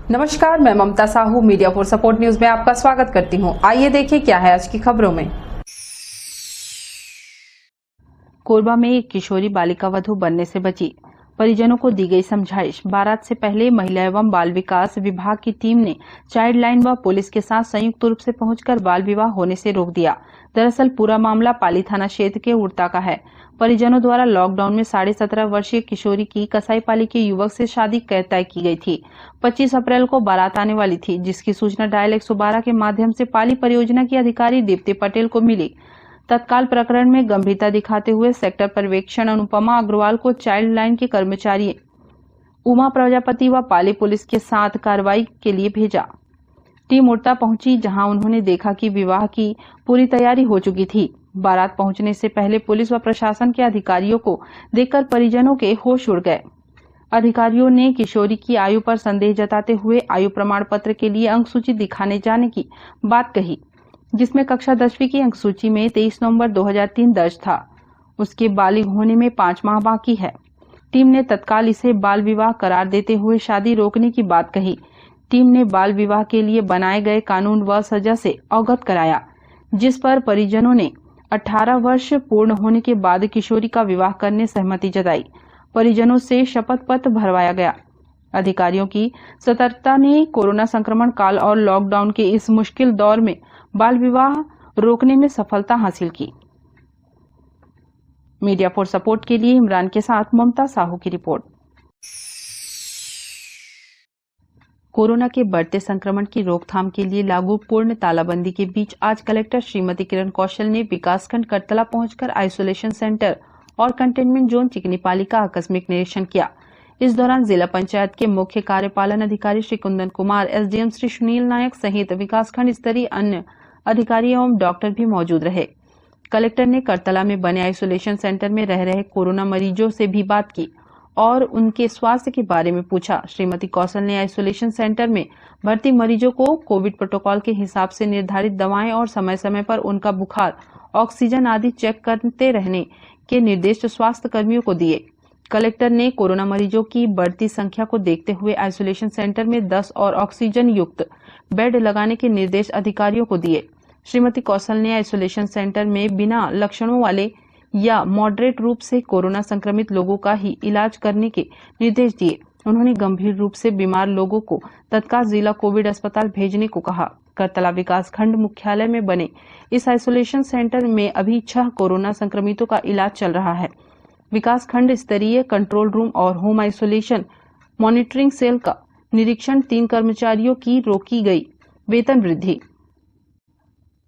नमस्कार, मैं Mamta Sahu media for support news में आपका स्वागत करती हूं। आइए देखिए क्या है आज की खबरों में। कोरबा में एक किशोरी बालिका वधू बनने से बची, परिजनों को दी गई समझाइश। बारात से पहले महिला एवं बाल विकास विभाग की टीम ने चाइल्ड लाइन व पुलिस के साथ संयुक्त रूप से पहुंचकर बाल विवाह होने से रोक दिया। दरअसल पूरा मामला पाली थाना क्षेत्र के उड़ता का है। परिजनों द्वारा लॉकडाउन में 17.5 वर्षीय किशोरी की कसाईपाली के युवक से शादी तय की गई थी। 25 अप्रैल को बारात आने वाली थी, जिसकी सूचना डायल 112 के माध्यम से पाली परियोजना की अधिकारी दीप्ति पटेल को मिली। तत्काल प्रकरण में गंभीरता दिखाते हुए सेक्टर पर्यवेक्षण अनुपमा अग्रवाल को चाइल्ड लाइन के कर्मचारी उमा प्रजापति व पाली पुलिस के साथ कार्रवाई के लिए भेजा। टीम उड़ता पहुंची, जहां उन्होंने देखा कि विवाह की पूरी तैयारी हो चुकी थी। बारात पहुंचने से पहले पुलिस व प्रशासन के अधिकारियों को देखकर परिजनों के होश उड़ गए। अधिकारियों ने किशोरी की आयु पर संदेह जताते हुए आयु प्रमाण पत्र के लिए अंक सूची दिखाने जाने की बात कही, जिसमें कक्षा 10वीं की अंक सूची में 23 नवंबर 2003 दर्ज था। उसके बालिग होने में 5 माह बाकी है। टीम ने तत्काल इसे बाल विवाह करार देते हुए शादी रोकने की बात कही। टीम ने बाल विवाह के लिए बनाए गए कानून व सजा से अवगत कराया, जिस पर परिजनों ने 18 वर्ष पूर्ण होने के बाद किशोरी का विवाह करने सहमति जताई। परिजनों से शपथ पत्र भरवाया गया। अधिकारियों की सतर्कता ने कोरोना संक्रमण काल और लॉकडाउन के इस मुश्किल दौर में बाल विवाह रोकने में सफलता हासिल की। मीडिया फॉर सपोर्ट के लिए इमरान के साथ ममता साहू की रिपोर्ट। कोरोना के बढ़ते संक्रमण की रोकथाम के लिए लागू पूर्ण तालाबंदी के बीच आज कलेक्टर श्रीमती किरण कौशल ने विकासखंड करतला पहुंचकर आइसोलेशन सेंटर और कंटेनमेंट जोन चिकनीपाली का आकस्मिक निरीक्षण किया। इस दौरान जिला पंचायत के मुख्य कार्यपालन अधिकारी श्री कुंदन कुमार, एसडीएम श्री सुनील नायक सहित विकासखंड स्तरीय अन्य अधिकारी एवं डॉक्टर भी मौजूद रहे। कलेक्टर ने करतला में बने आइसोलेशन सेंटर में रह रहे कोरोना मरीजों से भी बात की और उनके स्वास्थ्य के बारे में पूछा। श्रीमती कौशल ने आइसोलेशन सेंटर में भर्ती मरीजों को कोविड प्रोटोकॉल के हिसाब से निर्धारित दवाएं और समय समय पर उनका बुखार, ऑक्सीजन आदि चेक करते रहने के निर्देश स्वास्थ्य कर्मियों को दिए। कलेक्टर ने कोरोना मरीजों की बढ़ती संख्या को देखते हुए आइसोलेशन सेंटर में 10 और ऑक्सीजन युक्त बेड लगाने के निर्देश अधिकारियों को दिए। श्रीमती कौशल ने आइसोलेशन सेंटर में बिना लक्षणों वाले या मॉडरेट रूप से कोरोना संक्रमित लोगों का ही इलाज करने के निर्देश दिए। उन्होंने गंभीर रूप से बीमार लोगों को तत्काल जिला कोविड अस्पताल भेजने को कहा। करतला विकास खंड मुख्यालय में बने इस आइसोलेशन सेंटर में अभी 6 कोरोना संक्रमितों का इलाज चल रहा है। विकास खंड स्तरीय कंट्रोल रूम और होम आइसोलेशन मॉनिटरिंग सेल का निरीक्षण, 3 कर्मचारियों की रोकी गई वेतन वृद्धि।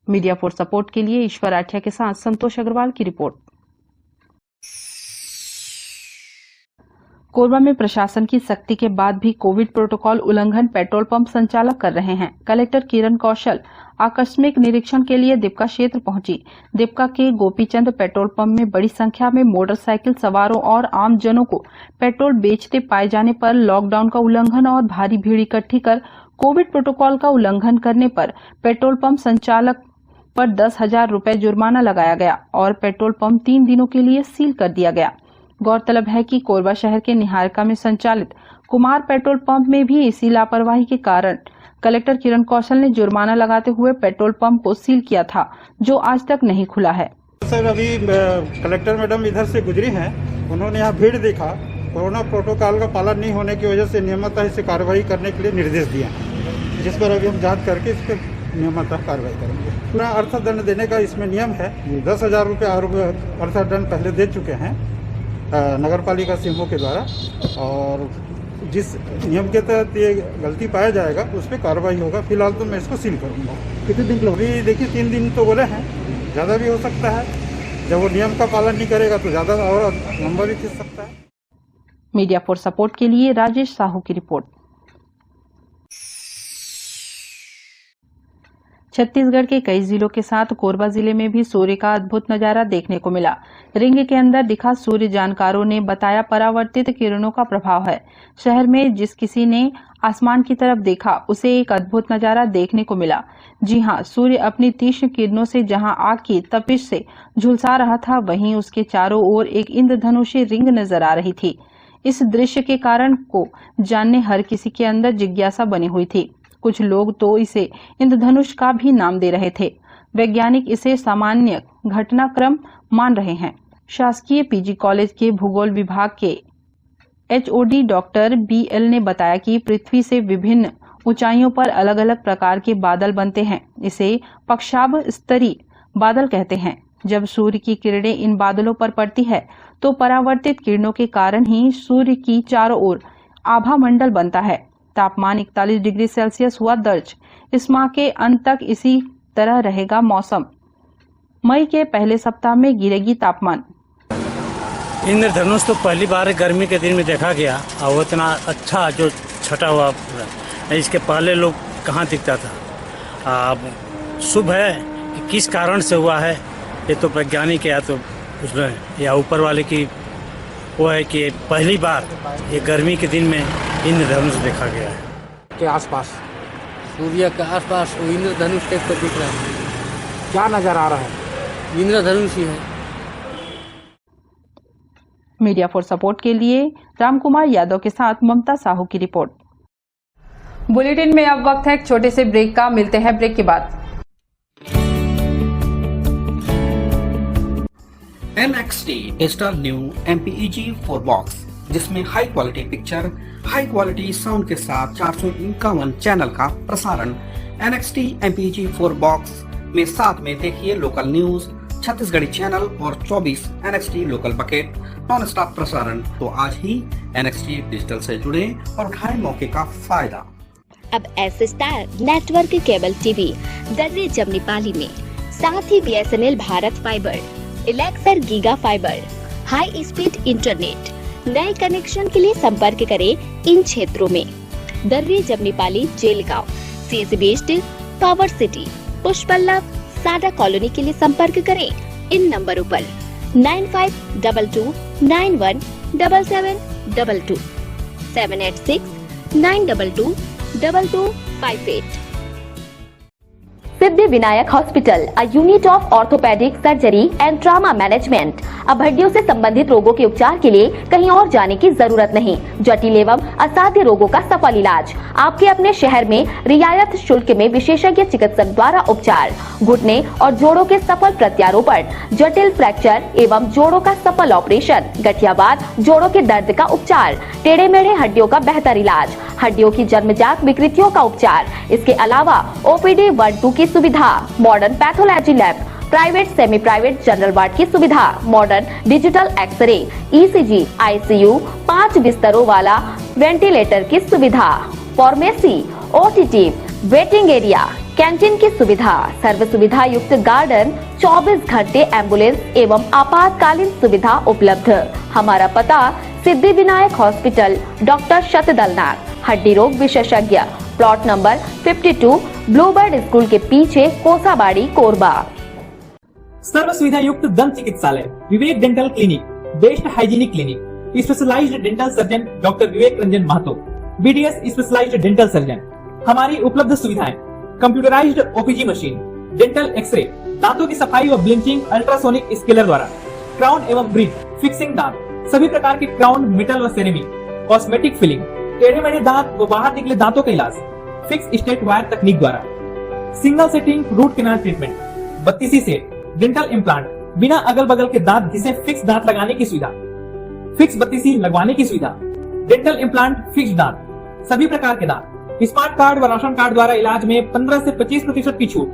मीडिया फॉर सपोर्ट के लिए ईश्वर आठिया के साथ संतोष अग्रवाल की रिपोर्ट। कोरबा में प्रशासन की सख्ती के बाद भी कोविड प्रोटोकॉल उल्लंघन पेट्रोल पंप संचालक कर रहे हैं। कलेक्टर किरण कौशल आकस्मिक निरीक्षण के लिए दीपका क्षेत्र पहुंची। दीपका के गोपीचंद पेट्रोल पंप में बड़ी संख्या में मोटरसाइकिल सवारों और आम जनों को पेट्रोल बेचते पाए जाने पर लॉकडाउन का उल्लंघन और भारी भीड़ इकट्ठी कर कोविड प्रोटोकॉल का उल्लंघन करने पर पेट्रोल पंप संचालक पर 10,000 रुपए जुर्माना लगाया गया और पेट्रोल पंप 3 दिनों के लिए सील कर दिया गया। गौरतलब है कि कोरबा शहर के निहारिका में संचालित कुमार पेट्रोल पंप में भी इसी लापरवाही के कारण कलेक्टर किरण कौशल ने जुर्माना लगाते हुए पेट्रोल पंप को सील किया था, जो आज तक नहीं खुला है। सर, अभी कलेक्टर मैडम इधर से गुजरी हैं, उन्होंने यहाँ भीड़ देखा। कोरोना प्रोटोकॉल का पालन नहीं होने की वजह से नियमतः इसे कार्रवाई करने के लिए निर्देश दिए हैं, जिस पर अभी हम जांच करके इस पर नियमतः कार्रवाई करेंगे। पूरा अर्थदंड देने का इसमें नियम है। 10,000 रुपये अर्थदंड पहले दे चुके हैं नगर पालिका सीएमओ के द्वारा, और जिस नियम के तहत ये गलती पाया जाएगा उस पर कार्रवाई होगा। फिलहाल तो मैं इसको सील करूँगा। कितने दिन? अभी देखिए 3 दिन तो बोले हैं, ज़्यादा भी हो सकता है। जब वो नियम का पालन नहीं करेगा तो ज़्यादा और लंबा भी खींच सकता है। मीडिया फॉर सपोर्ट के लिए राजेश साहू की रिपोर्ट। छत्तीसगढ़ के कई जिलों के साथ कोरबा जिले में भी सूर्य का अद्भुत नजारा देखने को मिला। रिंग के अंदर दिखा सूर्य जानकारों ने बताया परावर्तित किरणों का प्रभाव है। शहर में जिस किसी ने आसमान की तरफ देखा उसे एक अद्भुत नजारा देखने को मिला। जी हां, सूर्य अपनी तीक्ष्ण किरणों से जहां आग की तपिश से झुलसा रहा था, वहीं उसके चारों ओर एक इंद्रधनुषी रिंग नजर आ रही थी। इस दृश्य के कारण को जानने हर किसी के अंदर जिज्ञासा बनी हुई थी। कुछ लोग तो इसे इंद्रधनुष का भी नाम दे रहे थे। वैज्ञानिक इसे सामान्य घटनाक्रम मान रहे हैं। शासकीय पीजी कॉलेज के भूगोल विभाग के HOD डॉक्टर BL ने बताया कि पृथ्वी से विभिन्न ऊंचाइयों पर अलग अलग प्रकार के बादल बनते हैं। इसे पक्षाभ स्तरीय बादल कहते हैं। जब सूर्य की किरणें इन बादलों पर पड़ती है तो परावर्तित किरणों के कारण ही सूर्य की चारों ओर आभा मंडल बनता है। तापमान 41 डिग्री सेल्सियस हुआ दर्ज। इस माह के अंत तक इसी तरह रहेगा मौसम। मई के पहले सप्ताह में गिरेगी तापमान। इंद्रधनुष तो पहली बार गर्मी के दिन में देखा गया और वो इतना अच्छा जो छटा हुआ पूरा, इसके पहले लोग कहाँ दिखता था। अब शुभ है कि किस कारण से हुआ है ये तो वैज्ञानिक या तो उसमें या ऊपर वाले की वो है कि पहली बार ये गर्मी के दिन में इंद्रधनुष देखा गया है। के आसपास सूर्य के आसपास वो इंद्रधनुष टाइप का दिख रहा है। क्या नजर आ रहा है? इंद्रधनुष ही है। मीडिया फॉर सपोर्ट के लिए रामकुमार यादव के साथ ममता साहू की रिपोर्ट। बुलेटिन में अब वक्त है एक छोटे से ब्रेक का। मिलते हैं ब्रेक के बाद। NXT digital new MPEG 4 box, जिसमें high quality picture, high quality sound के साथ 451 चैनल का प्रसारण। NXT MPEG 4 बॉक्स में साथ में देखिए लोकल न्यूज, छत्तीसगढ़ी चैनल और 24 NXT local bucket non stop प्रसारण। तो आज ही NXT डिजिटल से जुड़े और उठाएं मौके का फायदा। अब S star network cable TV Darri Jamni Pali में, साथ ही BSNL भारत फाइबर, इलेक्सर giga fiber, high speed internet. नए कनेक्शन के लिए संपर्क करें इन क्षेत्रों में: Darri Jamnipali, Jelgaon, CSB steel, power city, Pushpallav, Sada colony के लिए संपर्क करें इन नंबरों पर 9522 91 7722 786 922 2258। Siddhi Vinayak hospital, a unit of orthopaedic surgery and trauma management. अब हड्डियों से संबंधित रोगों के उपचार के लिए कहीं और जाने की जरूरत नहीं। जटिल एवं असाध्य रोगों का सफल इलाज आपके अपने शहर में रियायत शुल्क में विशेषज्ञ चिकित्सक द्वारा उपचार। घुटने और जोड़ों के सफल प्रत्यारोपण, जटिल फ्रैक्चर एवं जोड़ों का सफल ऑपरेशन, गठियावाद, जोड़ों के दर्द का उपचार, टेढ़े मेढ़े हड्डियों का बेहतर इलाज, हड्डियों की जन्मजात विकृतियों का उपचार। इसके अलावा OPD 1-2 की सुविधा, modern pathology lab, private semi private general ward की सुविधा, modern digital x ray, ECG, ICU, 5 बिस्तरों वाला वेंटिलेटर की सुविधा, pharmacy, OTT, waiting area, canteen की सुविधा, सर्व सुविधा युक्त गार्डन, 24 घंटे एम्बुलेंस एवं आपातकालीन सुविधा उपलब्ध। हमारा पता सिद्धि विनायक हॉस्पिटल, डॉक्टर शतदलनाथ, हड्डी रोग विशेषज्ञ, प्लॉट नंबर 52, ब्लूबर्ड स्कूल के पीछे, कोसाबाड़ी, कोरबा। सर्व सुविधा युक्त दंत चिकित्सालय, Vivek dental clinic, best hygienic clinic, specialized dental surgeon doctor Vivek Ranjan Mahto, BDS specialized dental surgeon. हमारी उपलब्ध सुविधाएं: computerized OPG machine, dental xray, दांतों की सफाई व ब्लिंचिंग अल्ट्रासोनिक स्केलर द्वारा, क्राउन एवं ब्रिज, फिक्सिंग दांत, सभी प्रकार के क्राउन, मेटल व सेरेमिक, कॉस्मेटिक फिलिंग, टेढ़े मेढ़े दांत व बाहर निकले दांतों का इलाज फिक्स स्टेट वायर तकनीक द्वारा, single setting root canal treatment, 32 set, dental implant, बिना अगल बगल के दांत घिसे फिक्स दांत लगाने की सुविधा, फिक्स 32 लगवाने की सुविधा, डेंटल इम्प्लांट, फिक्स दांत, सभी प्रकार के दांत, स्मार्ट कार्ड व राशन कार्ड द्वारा इलाज में 15 से 25% की छूट।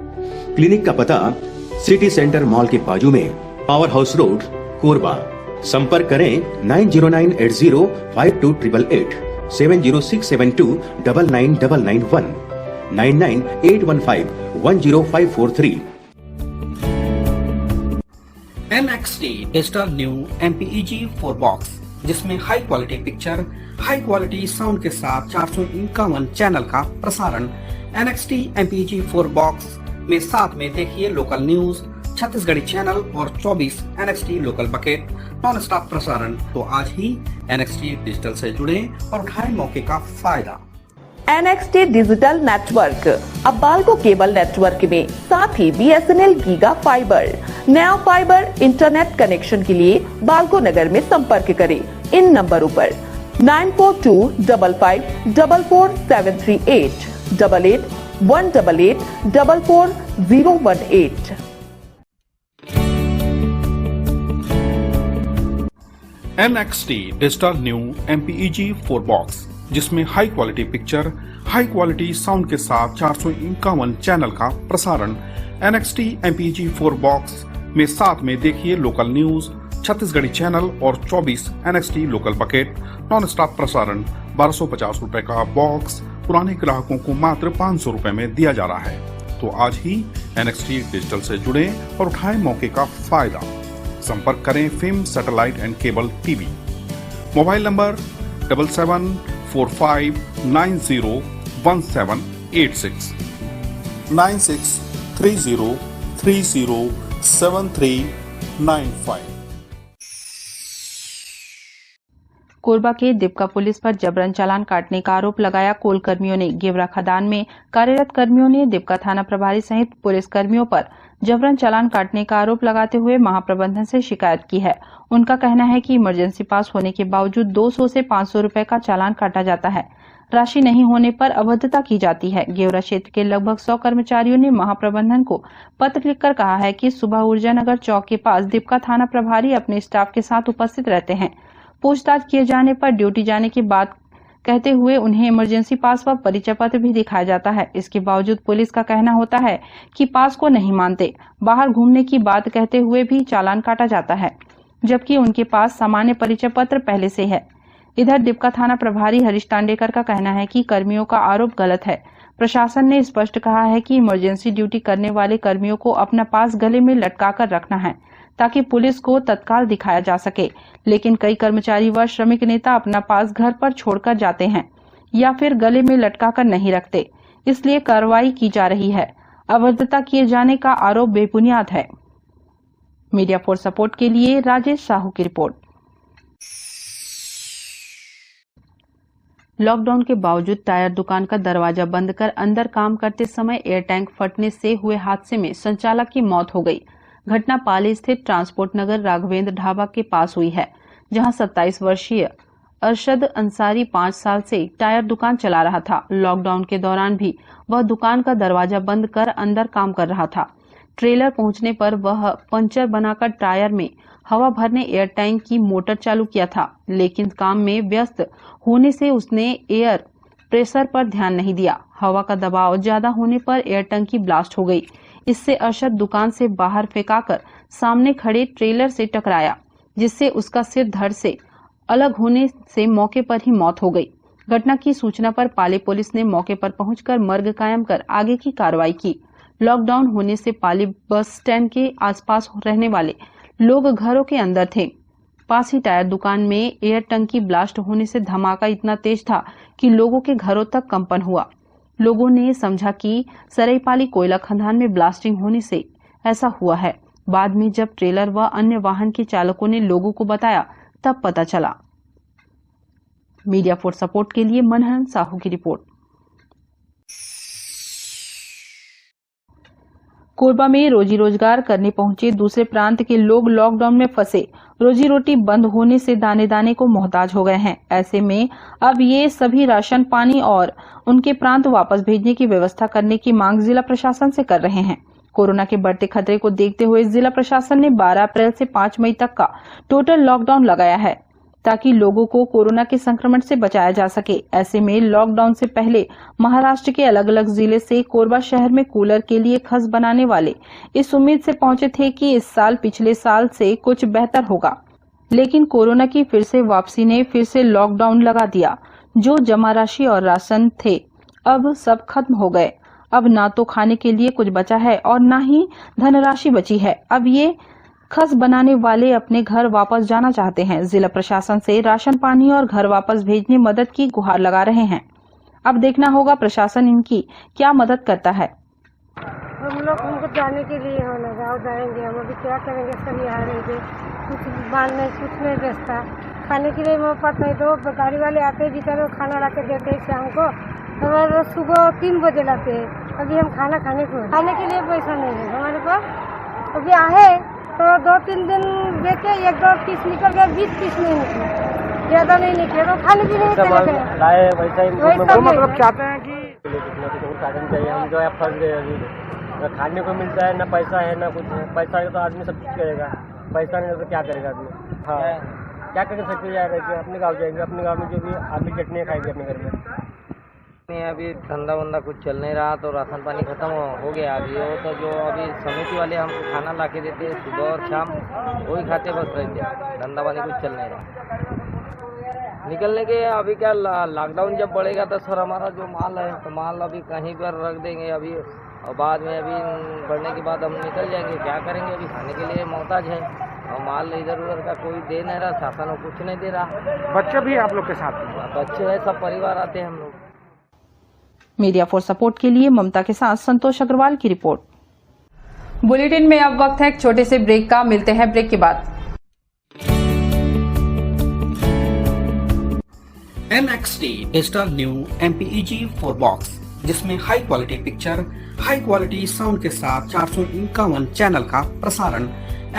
क्लिनिक का पता सिटी सेंटर मॉल के बाजू में, पावर हाउस रोड, कोरबा। संपर्क करें 9098052888, 7067299991, 9981510543। NXT digital new MPEG 4 box, जिसमें high quality picture, high quality sound के साथ 451 चैनल का प्रसारण। NXT MPEG 4 बॉक्स में साथ में देखिए लोकल न्यूज, छत्तीसगढ़ी चैनल और 24 NXT local bucket non stop प्रसारण। तो आज ही NXT डिजिटल से जुड़े और उठाएं मौके का फायदा। NXT डिजिटल नेटवर्क, अब बाल्को केबल नेटवर्क में, साथ ही BSNL गीगा फाइबर। नया फाइबर इंटरनेट कनेक्शन के लिए बाल्को नगर में संपर्क करें इन नंबरों पर 9425544738 8818844018। NXT digital new MPEG 4 box, जिसमें high quality picture, high quality sound के साथ 451 चैनल का प्रसारण। NXT MPEG 4 बॉक्स में साथ में देखिए लोकल न्यूज, छत्तीसगढ़ी चैनल और 24 NXT local bucket non stop प्रसारण। 1250 रुपए का बॉक्स पुराने ग्राहकों को मात्र 500 रुपए में दिया जा रहा है। तो आज ही NXT डिजिटल से जुड़े और उठाएं मौके का फायदा। संपर्क करें film satellite and cable TV. Mobile number 7745901786 9630307395। Korba के दिपका पुलिस पर जबरन चालान काटने का आरोप लगाया कोल कर्मियों ने। गेवरा खदान में कार्यरत कर्मियों ने दिपका थाना प्रभारी सहित पुलिस कर्मियों पर जबरन चालान काटने का आरोप लगाते हुए महाप्रबंधन से शिकायत की है। उनका कहना है कि इमरजेंसी पास होने के बावजूद 200 से 500 रुपए का चालान काटा जाता है। राशि नहीं होने पर अभद्रता की जाती है। गेवरा क्षेत्र के लगभग 100 कर्मचारियों ने महाप्रबंधन को पत्र लिखकर कहा है कि सुबह ऊर्जा नगर चौक के पास दिपका थाना प्रभारी अपने स्टाफ के साथ उपस्थित रहते हैं। पूछताछ किए जाने पर ड्यूटी जाने की बात कहते हुए उन्हें इमरजेंसी पास व परिचय पत्र भी दिखाया जाता है। इसके बावजूद पुलिस का कहना होता है कि पास को नहीं मानते। बाहर घूमने की बात कहते हुए भी चालान काटा जाता है, जबकि उनके पास सामान्य परिचय पत्र पहले से है। इधर दिपका थाना प्रभारी हरीश तांडेकर का कहना है कि कर्मियों का आरोप गलत है। प्रशासन ने स्पष्ट कहा है कि इमरजेंसी ड्यूटी करने वाले कर्मियों को अपना पास गले में लटकाकर रखना है ताकि पुलिस को तत्काल दिखाया जा सके। लेकिन कई कर्मचारी व श्रमिक नेता अपना पास घर पर छोड़कर जाते हैं या फिर गले में लटकाकर नहीं रखते, इसलिए कार्रवाई की जा रही है। अभद्रता किए जाने का आरोप बेबुनियाद है। मीडिया फॉर सपोर्ट के लिए राजेश साहू की रिपोर्ट। लॉकडाउन के बावजूद टायर दुकान का दरवाजा बंद कर अंदर काम करते समय एयर टैंक फटने से हुए हादसे में संचालक की मौत हो गई। घटना पाली स्थित ट्रांसपोर्ट नगर राघवेंद्र ढाबा के पास हुई है, जहां 27 वर्षीय अरशद अंसारी 5 साल से टायर दुकान चला रहा था। लॉकडाउन के दौरान भी वह दुकान का दरवाजा बंद कर अंदर काम कर रहा था। ट्रेलर पहुंचने पर वह पंचर बनाकर टायर में हवा भरने एयर टैंक की मोटर चालू किया था, लेकिन काम में व्यस्त होने से उसने एयर प्रेशर पर ध्यान नहीं दिया। हवा का दबाव ज्यादा होने पर एयर टंकी ब्लास्ट हो गई। इससे अरशद दुकान से बाहर फेंकाकर सामने खड़े ट्रेलर से टकराया, जिससे उसका सिर धड़ से अलग होने से मौके पर ही मौत हो गई। घटना की सूचना पर पाली पुलिस ने मौके पर पहुंचकर मर्ग कायम कर आगे की कार्रवाई की। लॉकडाउन होने से पाली बस स्टैंड के आसपास रहने वाले लोग घरों के अंदर थे। पास ही टायर दुकान में एयर टंकी ब्लास्ट होने से धमाका इतना तेज था कि लोगों के घरों तक कंपन हुआ। लोगों ने समझा कि सरईपाली कोयला खदान में ब्लास्टिंग होने से ऐसा हुआ है। बाद में जब ट्रेलर व अन्य वाहन के चालकों ने लोगों को बताया तब पता चला। मीडिया फॉर सपोर्ट के लिए मनहन साहू की रिपोर्ट। कोरबा में रोजी रोजगार करने पहुंचे दूसरे प्रांत के लोग लॉकडाउन में फंसे। रोजी रोटी बंद होने से दाने दाने को मोहताज हो गए हैं। ऐसे में अब ये सभी राशन पानी और उनके प्रांत वापस भेजने की व्यवस्था करने की मांग जिला प्रशासन से कर रहे हैं। कोरोना के बढ़ते खतरे को देखते हुए जिला प्रशासन ने 12 अप्रैल से 5 मई तक का टोटल लॉकडाउन लगाया है, ताकि लोगों को कोरोना के संक्रमण से बचाया जा सके। ऐसे में लॉकडाउन से पहले महाराष्ट्र के अलग अलग जिले से कोरबा शहर में कूलर के लिए खस बनाने वाले इस उम्मीद से पहुंचे थे कि इस साल पिछले साल से कुछ बेहतर होगा, लेकिन कोरोना की फिर से वापसी ने फिर से लॉकडाउन लगा दिया। जो जमा राशि और राशन थे अब सब खत्म हो गए। अब ना तो खाने के लिए कुछ बचा है और ना ही धनराशि बची है। अब ये खस बनाने वाले अपने घर वापस जाना चाहते हैं। जिला प्रशासन से राशन पानी और घर वापस भेजने मदद की गुहार लगा रहे हैं। अब देखना होगा प्रशासन इनकी क्या मदद करता है। हम लोग हमको जाने के लिए हो ना गाँव जाएंगे, हम अभी क्या करेंगे, सभी आ रहेंगे, कुछ बाल नहीं, कुछ नहीं बेचता, खाने के लिए मेरे पास नहीं। तो गाड़ी वाले आते हैं बेचारे, खाना ला के देते हैं शाम को, हमारे सुबह 3 बजे लाते हैं। अभी हम खाना खाने के लिए पैसा नहीं है हमारे पास। अभी आए तो 2-3 दिन देखे, 1-2 पीस निकल गया, 20 पीस नहीं निकला। ज्यादा नहीं निकले तो खाने पीने में चले गए लाए वैसा ही वही सब वो मतलब नहीं। चाहते हैं कि साधन चाहिए, हम जो है फंस गए अभी। न खाने को मिलता है, न पैसा है, न कुछ है। पैसा है तो आदमी सब चीज करेगा, पैसा नहीं है तो क्या करेगा आदमी। हाँ, क्या कर सकते यार, अपने गाँव जाएंगे, अपने गाँव में जो भी आदमी चटनी खाएंगे अपने घर में। अभी धंधा वंदा कुछ चल नहीं रहा तो राशन पानी खत्म हो गया अभी। वो तो जो अभी समिति वाले हमको खाना ला के देते सुबह और शाम, वही खाते बस रहते। धंधा पानी कुछ चल नहीं रहा। निकलने के अभी क्या लॉकडाउन जब बढ़ेगा तो सर हमारा जो माल है तो माल अभी कहीं पर रख देंगे अभी, और बाद में अभी बढ़ने के बाद हम निकल जाएंगे। क्या करेंगे, अभी खाने के लिए मोहताज है और माल इधर उधर का कोई दे नहीं रहा, शासन कुछ नहीं दे रहा। बच्चे भी आप लोग के साथ हैं? बच्चे है, सब परिवार आते हैं हम लोग। मीडिया फॉर सपोर्ट के लिए ममता के साथ संतोष अग्रवाल की रिपोर्ट। बुलेटिन में अब वक्त है एक छोटे से ब्रेक का, मिलते हैं ब्रेक के बाद। NXT digital new MPEG 4 box, जिसमें high quality picture, high quality sound के साथ 451 चैनल का प्रसारण।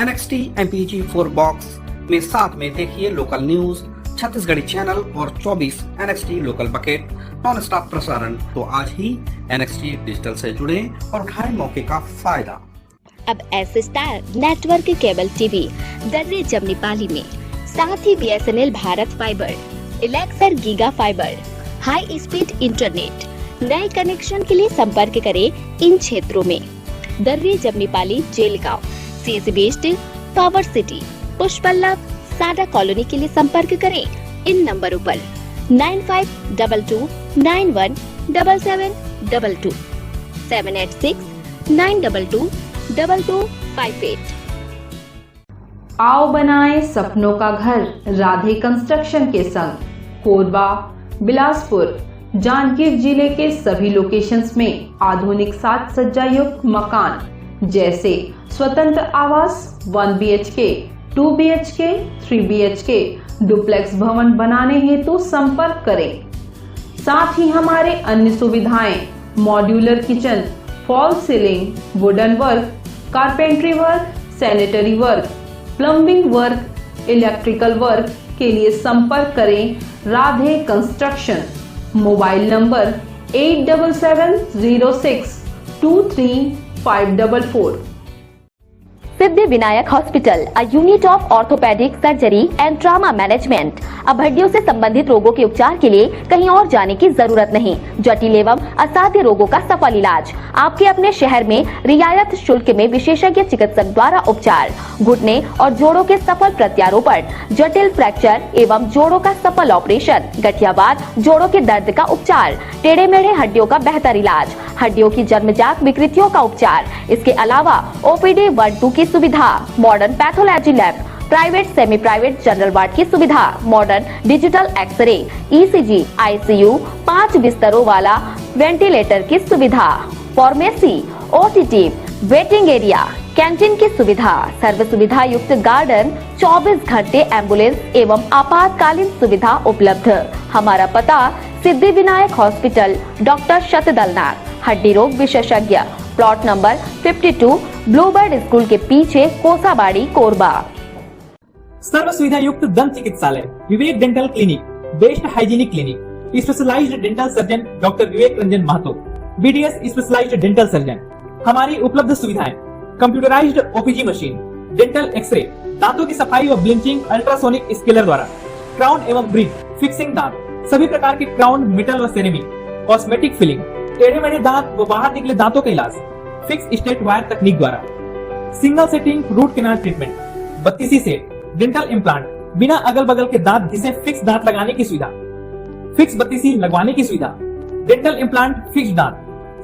NXT MPEG 4 बॉक्स में साथ में देखिए लोकल न्यूज, छत्तीसगढ़ी चैनल और 24 NXT local bucket non stop प्रसारण। तो आज ही NXT डिजिटल से जुड़े और उठाएं मौके का फायदा। अब S star network cable TV Darri Jamnipali में, साथ ही BSNL भारत फाइबर, इलेक्सर giga fiber, high speed internet. नए कनेक्शन के लिए संपर्क करें इन क्षेत्रों में: Darri Jamnipali, Jelgaon, CSB based, power city, Pushpallav, Sada colony के लिए संपर्क करें इन नंबरों पर 9522917722, 786-922-2258। आओ बनाएं सपनों का घर राधे कंस्ट्रक्शन के संग। कोरबा, बिलासपुर, जांजगीर जिले के सभी लोकेशंस में आधुनिक साज सज्जा युक्त मकान जैसे स्वतंत्र आवास 1 BHK, 2 BHK, 3 BHK, डुप्लेक्स भवन बनाने हेतु संपर्क करें। साथ ही हमारे अन्य सुविधाएं modular kitchen, fall ceiling, wooden work, carpentry work, sanitary work, plumbing work, electrical work के लिए संपर्क करें Radhe construction. Mobile number 870706235544। Siddhi Vinayak hospital, a unit of orthopaedic surgery and trauma management. अब हड्डियों से संबंधित रोगों के उपचार के लिए कहीं और जाने की जरूरत नहीं। जटिल एवं असाध्य रोगों का सफल इलाज आपके अपने शहर में रियायत शुल्क में विशेषज्ञ चिकित्सक द्वारा उपचार। घुटने और जोड़ों के सफल प्रत्यारोपण, जटिल फ्रैक्चर एवं जोड़ों का सफल ऑपरेशन, गठियावाद, जोड़ों के दर्द का उपचार, टेढ़े मेढ़े हड्डियों का बेहतर इलाज, हड्डियों की जन्मजात विकृतियों का उपचार। इसके अलावा OPD 1-2 की सुविधा, modern pathology lab, private semi private general ward की सुविधा, modern digital x ray, ECG, ICU, 5 बिस्तरों वाला वेंटिलेटर की सुविधा, pharmacy, OTT, waiting area, canteen की सुविधा, सर्व सुविधा युक्त गार्डन, 24 घंटे एम्बुलेंस एवं आपातकालीन सुविधा उपलब्ध। हमारा पता सिद्धि विनायक हॉस्पिटल, डॉक्टर शतदलनाथ, हड्डी रोग विशेषज्ञ, प्लॉट नंबर 52, ब्लूबर्ड स्कूल के पीछे, कोसाबाड़ी, कोरबा। सर्व सुविधा युक्त दंत चिकित्सालय, Vivek dental clinic, best hygienic clinic, specialized dental surgeon doctor Vivek Ranjan Mahto, BDS specialized dental surgeon. हमारी उपलब्ध सुविधाएं: computerized OPG machine, dental xray, दांतों की सफाई व ब्लीचिंग अल्ट्रासोनिक स्केलर द्वारा, क्राउन एवं ब्रिज, फिक्सिंग दांत, सभी प्रकार के क्राउन, मेटल व सेरेमिक, कॉस्मेटिक फिलिंग, टेढ़े मेढ़े दांत व बाहर निकले दांतों का इलाज फिक्स स्टेट वायर तकनीक द्वारा, single setting root canal treatment, 32 set, dental implant, बिना अगल बगल के दांत जिसे फिक्स दांत लगाने की सुविधा, फिक्स 32 लगवाने की सुविधा, डेंटल इम्प्लांट, फिक्स दांत,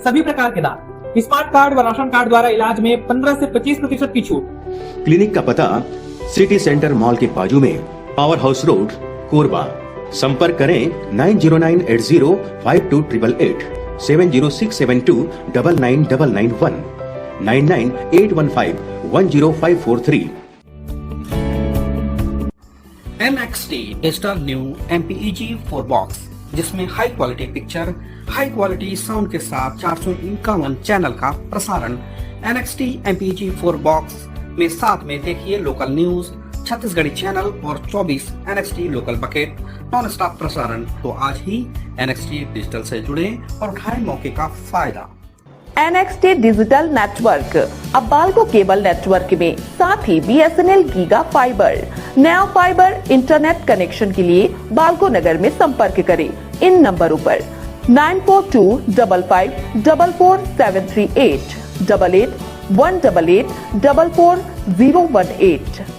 सभी प्रकार के दांत, स्मार्ट कार्ड व राशन कार्ड द्वारा इलाज में 15 से 25% की छूट। क्लिनिक का पता सिटी सेंटर मॉल के बाजू में, पावर हाउस रोड, कोरबा। संपर्क करें 9098052888, 70672999991, 9981510543। NXT digital new MPEG 4 box, जिसमें high quality picture, high quality sound के साथ 451 चैनल का प्रसारण। NXT MPEG 4 बॉक्स में साथ में देखिए लोकल न्यूज, छत्तीसगढ़ी चैनल और 24 NXT local bucket non stop प्रसारण। तो आज ही NXT डिजिटल से जुड़े और उठाएं मौके का फायदा। NXT डिजिटल नेटवर्क अब बाल्को केबल नेटवर्क में साथ ही BSNL गीगा फाइबर। नया फाइबर इंटरनेट कनेक्शन के लिए बाल्को नगर में संपर्क करें इन नंबरों पर 9425544738 8818844018।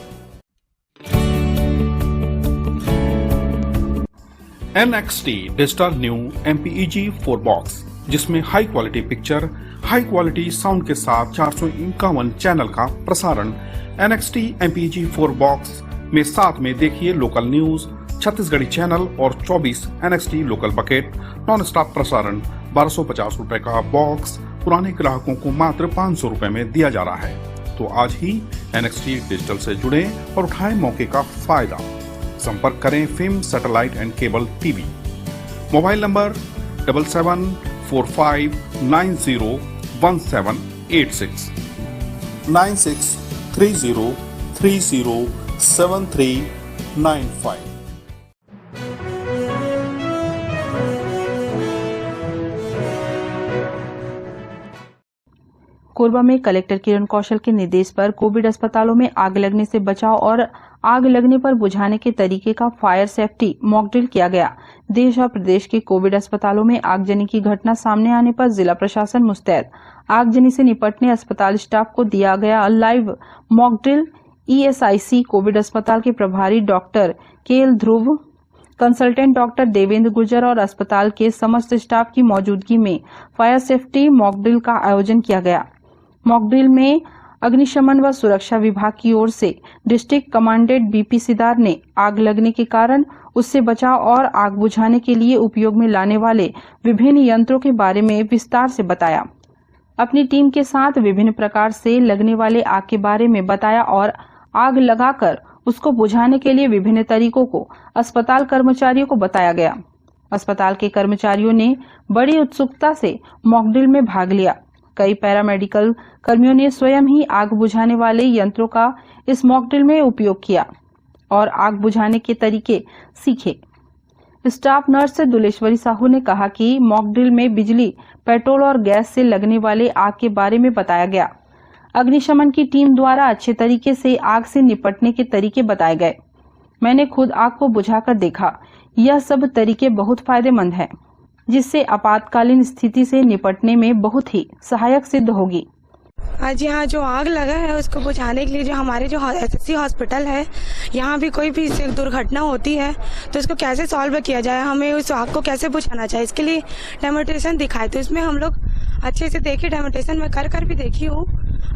NXT digital new MPEG 4 box, जिसमें high quality picture, high quality sound के साथ 451 चैनल का प्रसारण। NXT MPEG 4 बॉक्स में साथ में देखिए लोकल न्यूज, छत्तीसगढ़ी चैनल और 24 NXT local bucket non stop प्रसारण। 1250 रुपए का बॉक्स पुराने ग्राहकों को मात्र 500 रुपए में दिया जा रहा है। तो आज ही NXT डिजिटल से जुड़े और उठाएं मौके का फायदा। संपर्क करें film satellite and cable TV. Mobile number 7745901786 9630307395। Korba में कलेक्टर किरण कौशल के निर्देश पर कोविड अस्पतालों में आग लगने से बचाव और आग लगने पर बुझाने के तरीके का फायर सेफ्टी मॉक ड्रिल किया गया। देश और प्रदेश के कोविड अस्पतालों में आगजनी की घटना सामने आने पर जिला प्रशासन मुस्तैद। आगजनी से निपटने अस्पताल स्टाफ को दिया गया live mock drill. ESIC Covid अस्पताल के प्रभारी डॉक्टर KL ध्रुव, कंसल्टेंट डॉक्टर देवेंद्र गुर्जर और अस्पताल के समस्त स्टाफ की मौजूदगी में फायर सेफ्टी मॉक ड्रिल का आयोजन किया गया। मॉक ड्रिल में अग्निशमन व सुरक्षा विभाग की ओर से डिस्ट्रिक्ट कमांडेंट BP सिदार ने आग लगने के कारण, उससे बचाव और आग बुझाने के लिए उपयोग में लाने वाले विभिन्न यंत्रों के बारे में विस्तार से बताया। अपनी टीम के साथ विभिन्न प्रकार से लगने वाले आग के बारे में बताया और आग लगाकर उसको बुझाने के लिए विभिन्न तरीकों को अस्पताल कर्मचारियों को बताया गया। अस्पताल के कर्मचारियों ने बड़ी उत्सुकता से मॉक ड्रिल में भाग लिया। कई पैरामेडिकल कर्मियों ने स्वयं ही आग बुझाने वाले यंत्रों का इस मॉक ड्रिल में उपयोग किया और आग बुझाने के तरीके सीखे। स्टाफ नर्स दुलेश्वरी साहू ने कहा कि मॉक ड्रिल में बिजली, पेट्रोल और गैस से लगने वाले आग के बारे में बताया गया। अग्निशमन की टीम द्वारा अच्छे तरीके से आग से निपटने के तरीके बताए गए। मैंने खुद आग को बुझाकर देखा। यह सब तरीके बहुत फायदेमंद हैं, जिससे आपातकालीन स्थिति से निपटने में बहुत ही सहायक सिद्ध होगी। आज यहाँ जो आग लगा है उसको बुझाने के लिए जो हमारे जो SSC हॉस्पिटल है, यहाँ भी कोई भी दुर्घटना होती है तो इसको कैसे सॉल्व किया जाए, हमें उस आग को कैसे बुझाना चाहिए, इसके लिए डेमोन्स्ट्रेशन दिखाए। तो इसमें हम लोग अच्छे से देखे, डेमोन्स्ट्रेशन में कर भी देखी हूँ।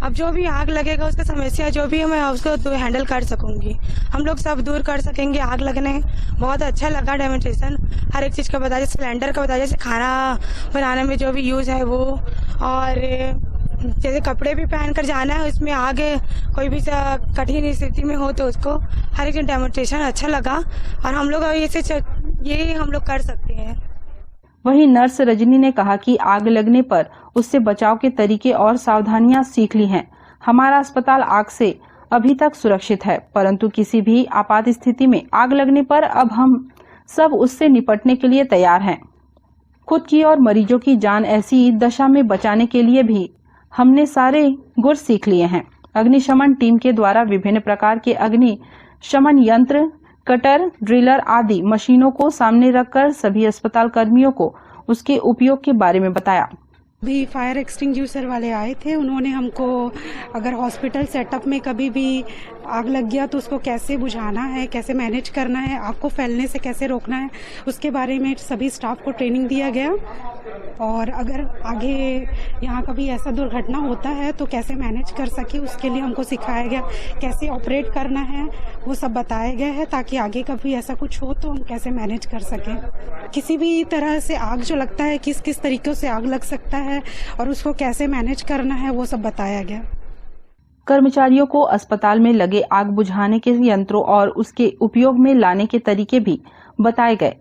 अब जो भी आग लगेगा उसका समस्या जो भी है मैं उसको हैंडल कर सकूंगी, हम लोग सब दूर कर सकेंगे। आग लगने बहुत अच्छा लगा डेमोन्स्ट्रेशन, हर एक चीज़ का बताया, जैसे सिलेंडर का बताया, जैसे खाना बनाने में जो भी यूज़ है वो, और जैसे कपड़े भी पहन कर जाना है उसमें आग कोई भी कठिन स्थिति में हो तो उसको हर एक डेमोन्स्ट्रेशन अच्छा लगा और हम लोग ये हम लोग कर सकते हैं। वहीं नर्स रजनी ने कहा कि आग लगने पर उससे बचाव के तरीके और सावधानियां सीख ली हैं। हमारा अस्पताल आग से अभी तक सुरक्षित है, परंतु किसी भी आपात स्थिति में आग लगने पर अब हम सब उससे निपटने के लिए तैयार हैं। खुद की और मरीजों की जान ऐसी दशा में बचाने के लिए भी हमने सारे गुर सीख लिए हैं। अग्निशमन टीम के द्वारा विभिन्न प्रकार के अग्निशमन यंत्र, कटर, ड्रिलर आदि मशीनों को सामने रखकर सभी अस्पताल कर्मियों को उसके उपयोग के बारे में बताया। भी फायर एक्सटिंग्विशर वाले आए थे, उन्होंने हमको अगर हॉस्पिटल सेटअप में कभी भी आग लग गया तो उसको कैसे बुझाना है, कैसे मैनेज करना है, आग को फैलने से कैसे रोकना है, उसके बारे में सभी स्टाफ को ट्रेनिंग दिया गया। और अगर आगे यहाँ कभी ऐसा दुर्घटना होता है तो कैसे मैनेज कर सके उसके लिए हमको सिखाया गया, कैसे ऑपरेट करना है वो सब बताया गया है, ताकि आगे कभी ऐसा कुछ हो तो हम कैसे मैनेज कर सकें। किसी भी तरह से आग जो लगता है, किस किस तरीकों से आग लग सकता है और उसको कैसे मैनेज करना है वो सब बताया गया। कर्मचारियों को अस्पताल में लगे आग बुझाने के यंत्रों और उसके उपयोग में लाने के तरीके भी बताए गए।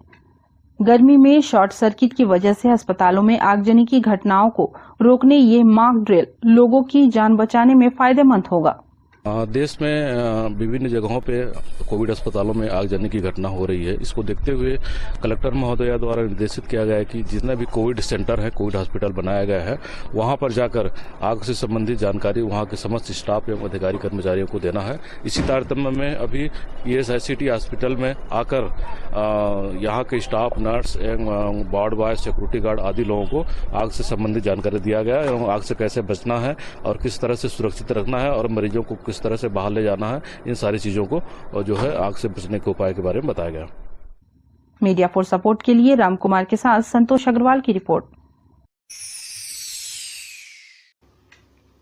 गर्मी में शॉर्ट सर्किट की वजह से अस्पतालों में आगजनी की घटनाओं को रोकने ये मॉक ड्रिल लोगों की जान बचाने में फायदेमंद होगा। देश में विभिन्न जगहों पे कोविड अस्पतालों में आग लगने की घटना हो रही है। इसको देखते हुए कलेक्टर महोदया द्वारा निर्देशित किया गया है कि जितना भी कोविड सेंटर है, कोविड हॉस्पिटल बनाया गया है, वहां पर जाकर आग से संबंधित जानकारी वहां के समस्त स्टाफ एवं अधिकारी कर्मचारियों को देना है। इसी तारतम्य में अभी ESICT हॉस्पिटल में आकर यहाँ के स्टाफ, नर्स एवं वार्ड बॉय, सिक्योरिटी गार्ड आदि लोगों को आग से संबंधित जानकारी दिया गया एवं आग से कैसे बचना है और किस तरह से सुरक्षित रखना है और मरीजों को किस तरह से बाहर ले जाना है, इन सारी चीजों को जो है आग से बचने के उपाय के बारे में बताया गया। मीडिया फॉर सपोर्ट के लिए रामकुमार के साथ संतोष अग्रवाल की रिपोर्ट।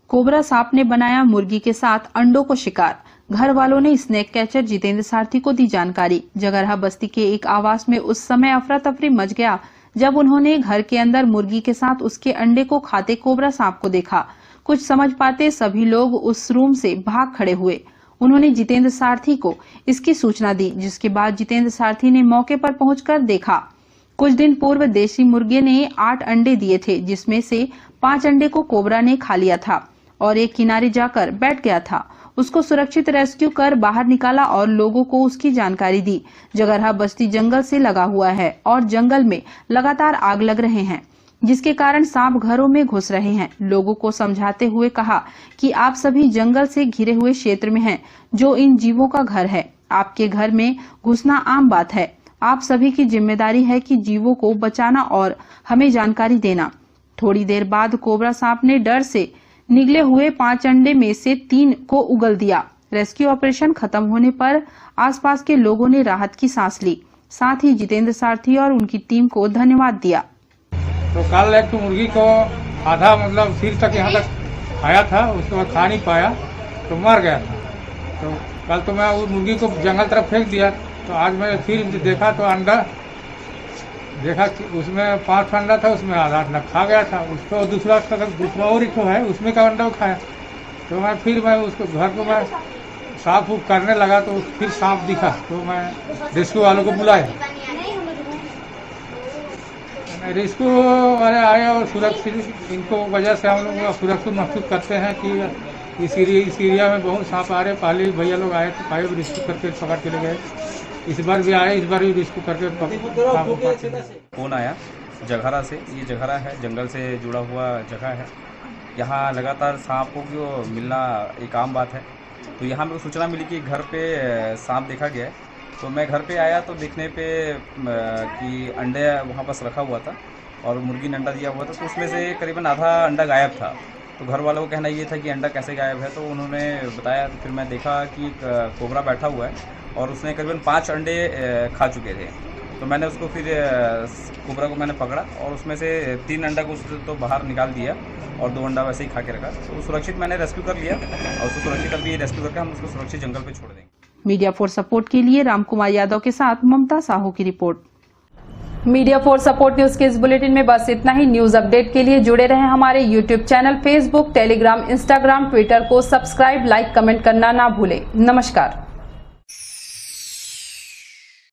कोबरा सांप ने बनाया मुर्गी के साथ अंडों को शिकार। घर वालों ने स्नेक कैचर जितेंद्र सारथी को दी जानकारी। जगरहा बस्ती के एक आवास में उस समय अफरा तफरी मच गया जब उन्होंने घर के अंदर मुर्गी के साथ उसके अंडे को खाते कोबरा सांप को देखा। कुछ समझ पाते सभी लोग उस रूम से भाग खड़े हुए। उन्होंने जितेंद्र सारथी को इसकी सूचना दी, जिसके बाद जितेंद्र सारथी ने मौके पर पहुंचकर देखा। कुछ दिन पूर्व देसी मुर्गे ने 8 अंडे दिए थे, जिसमें से 5 अंडे को कोबरा ने खा लिया था और एक किनारे जाकर बैठ गया था। उसको सुरक्षित रेस्क्यू कर बाहर निकाला और लोगों को उसकी जानकारी दी। जगरहा बस्ती जंगल से लगा हुआ है और जंगल में लगातार आग लग रहे हैं, जिसके कारण सांप घरों में घुस रहे हैं। लोगों को समझाते हुए कहा कि आप सभी जंगल से घिरे हुए क्षेत्र में हैं, जो इन जीवों का घर है। आपके घर में घुसना आम बात है। आप सभी की जिम्मेदारी है कि जीवों को बचाना और हमें जानकारी देना। थोड़ी देर बाद कोबरा सांप ने डर से निगले हुए 5 अंडे में से 3 को उगल दिया। रेस्क्यू ऑपरेशन खत्म होने पर आसपास के लोगों ने राहत की सांस ली। साथ ही जितेंद्र सारथी और उनकी टीम को धन्यवाद दिया। तो कल एक मुर्गी को आधा मतलब सिर तक यहाँ तक आया था, उसके बाद खा नहीं पाया तो मर गया था। तो कल तो मैं उस मुर्गी को जंगल तरफ फेंक दिया। तो आज मैं फिर देखा तो अंडा देखा कि उसमें 5 अंडा था, उसमें आधा अंडा खा गया था। उसको दूसरा और एक है, उसमें का अंडा खाया। तो मैं उसको घर को मैं साफ उफ करने लगा तो फिर सांप दिखा, तो मैं रेस्क्यू वालों को बुलाया। रेस्क्यू वाले आए और सुरक्षित, इनको वजह से हम लोग सुरक्षित महसूस करते हैं कि इस एरिया में बहुत सांप आ रहे। पहले भैया लोग आए तो पाए रेस्क्यू करके पकड़ के ले गए। इस बार भी आए, इस बार भी रेस्क्यू करके फोन आया जगहरा से। ये जगहरा है, जंगल से जुड़ा हुआ जगह है। यहाँ लगातार सांपों को मिलना एक आम बात है। तो यहाँ मेरे को सूचना मिली कि घर पे सांप देखा गया है। तो मैं घर पे आया तो देखने पे कि अंडे वहाँ बस रखा हुआ था और मुर्गी ने अंडा दिया हुआ था। तो उसमें से करीबन आधा अंडा गायब था। तो घर वालों को कहना ये था कि अंडा कैसे गायब है। तो उन्होंने बताया, तो फिर मैं देखा कि कोबरा बैठा हुआ है और उसने करीबन 5 अंडे खा चुके थे। तो मैंने उसको फिर कोबरा को मैंने पकड़ा और उसमें से 3 अंडा को उसने तो बाहर निकाल दिया और 2 अंडा वैसे ही खा के रखा। तो सुरक्षित मैंने रेस्क्यू कर लिया और उसको सुरक्षित अभी रेस्क्यू करके हम उसको सुरक्षित जंगल पे छोड़ देंगे। मीडिया फॉर सपोर्ट के लिए रामकुमार यादव के साथ ममता साहू की report. Media for support news के इस बुलेटिन में बस इतना ही। न्यूज अपडेट के लिए जुड़े रहें हमारे YouTube channel, Facebook, Telegram, Instagram, Twitter को सब्सक्राइब, लाइक, कमेंट करना ना भूलें। नमस्कार।